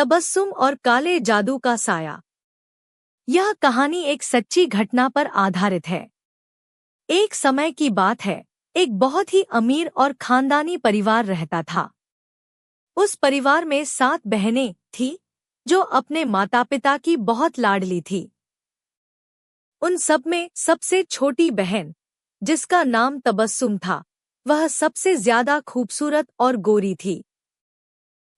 तबस्सुम और काले जादू का साया। यह कहानी एक सच्ची घटना पर आधारित है। एक समय की बात है, एक बहुत ही अमीर और खानदानी परिवार रहता था। उस परिवार में 7 बहनें थीं, जो अपने माता पिता की बहुत लाडली थी। उन सब में सबसे छोटी बहन, जिसका नाम तबस्सुम था, वह सबसे ज्यादा खूबसूरत और गोरी थी।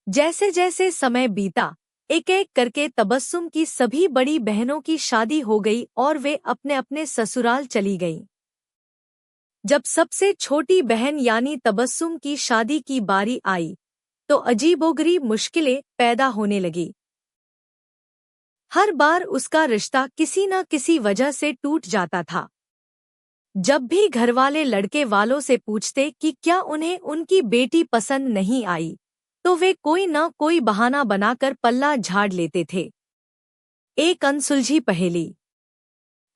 जैसे जैसे समय बीता, एक एक करके तबस्सुम की सभी बड़ी बहनों की शादी हो गई और वे अपने अपने ससुराल चली गईं। जब सबसे छोटी बहन यानी तबस्सुम की शादी की बारी आई, तो अजीबोगरीब मुश्किलें पैदा होने लगी। हर बार उसका रिश्ता किसी न किसी वजह से टूट जाता था। जब भी घरवाले लड़के वालों से पूछते कि क्या उन्हें उनकी बेटी पसंद नहीं आई, तो वे कोई न कोई बहाना बनाकर पल्ला झाड़ लेते थे। एक अनसुलझी पहेली।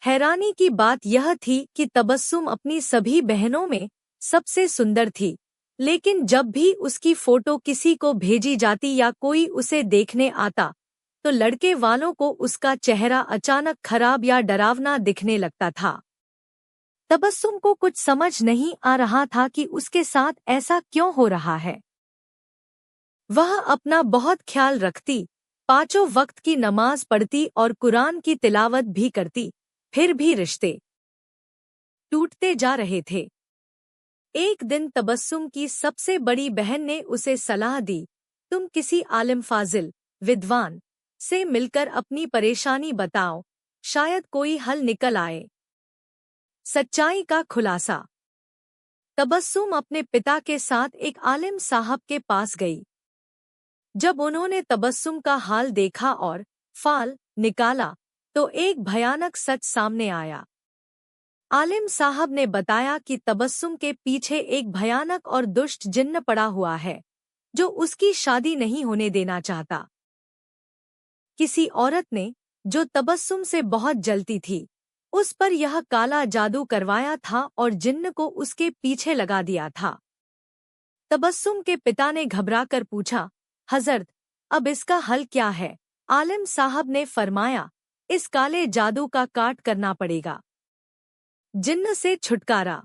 हैरानी की बात यह थी कि तबस्सुम अपनी सभी बहनों में सबसे सुंदर थी, लेकिन जब भी उसकी फोटो किसी को भेजी जाती या कोई उसे देखने आता, तो लड़के वालों को उसका चेहरा अचानक खराब या डरावना दिखने लगता था। तबस्सुम को कुछ समझ नहीं आ रहा था कि उसके साथ ऐसा क्यों हो रहा है। वह अपना बहुत ख्याल रखती, 5 वक्त की नमाज पढ़ती और कुरान की तिलावत भी करती, फिर भी रिश्ते टूटते जा रहे थे। एक दिन तबस्सुम की सबसे बड़ी बहन ने उसे सलाह दी, तुम किसी आलिम फाजिल, विद्वान से मिलकर अपनी परेशानी बताओ, शायद कोई हल निकल आए। सच्चाई का खुलासा। तबस्सुम अपने पिता के साथ एक आलिम साहब के पास गई। जब उन्होंने तबस्सुम का हाल देखा और फाल निकाला, तो एक भयानक सच सामने आया। आलिम साहब ने बताया कि तबस्सुम के पीछे एक भयानक और दुष्ट जिन्न पड़ा हुआ है, जो उसकी शादी नहीं होने देना चाहता। किसी औरत ने, जो तबस्सुम से बहुत जलती थी, उस पर यह काला जादू करवाया था और जिन्न को उसके पीछे लगा दिया था। तबस्सुम के पिता ने घबराकर पूछा, हज़रत, अब इसका हल क्या है? आलिम साहब ने फरमाया, इस काले जादू का काट करना पड़ेगा। जिन्न से छुटकारा।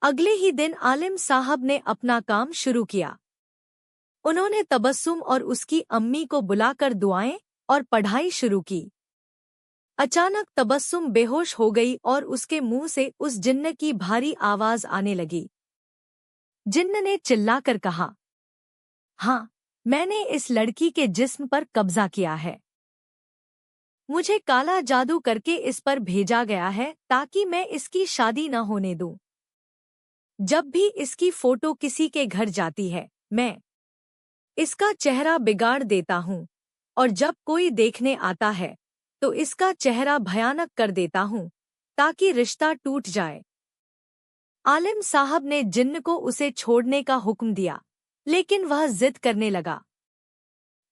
अगले ही दिन आलिम साहब ने अपना काम शुरू किया। उन्होंने तबस्सुम और उसकी अम्मी को बुलाकर दुआएं और पढ़ाई शुरू की। अचानक तबस्सुम बेहोश हो गई और उसके मुंह से उस जिन्न की भारी आवाज आने लगी। जिन्न ने चिल्लाकर कहा, हाँ, मैंने इस लड़की के जिस्म पर कब्जा किया है। मुझे काला जादू करके इस पर भेजा गया है ताकि मैं इसकी शादी न होने दूं। जब भी इसकी फोटो किसी के घर जाती है, मैं इसका चेहरा बिगाड़ देता हूँ, और जब कोई देखने आता है, तो इसका चेहरा भयानक कर देता हूँ, ताकि रिश्ता टूट जाए। आलिम साहब ने जिन्न को उसे छोड़ने का हुक्म दिया, लेकिन वह जिद करने लगा।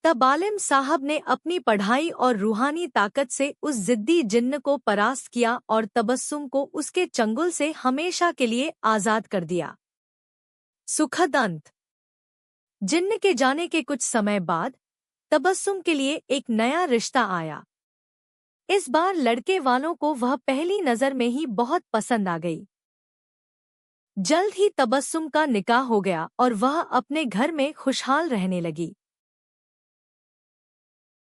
तब आलिम साहब ने अपनी पढ़ाई और रूहानी ताकत से उस जिद्दी जिन्न को परास्त किया और तबस्सुम को उसके चंगुल से हमेशा के लिए आजाद कर दिया। सुखद अंत। जिन्न के जाने के कुछ समय बाद तबस्सुम के लिए एक नया रिश्ता आया। इस बार लड़के वालों को वह पहली नजर में ही बहुत पसंद आ गई। जल्द ही तबस्सुम का निकाह हो गया और वह अपने घर में खुशहाल रहने लगी।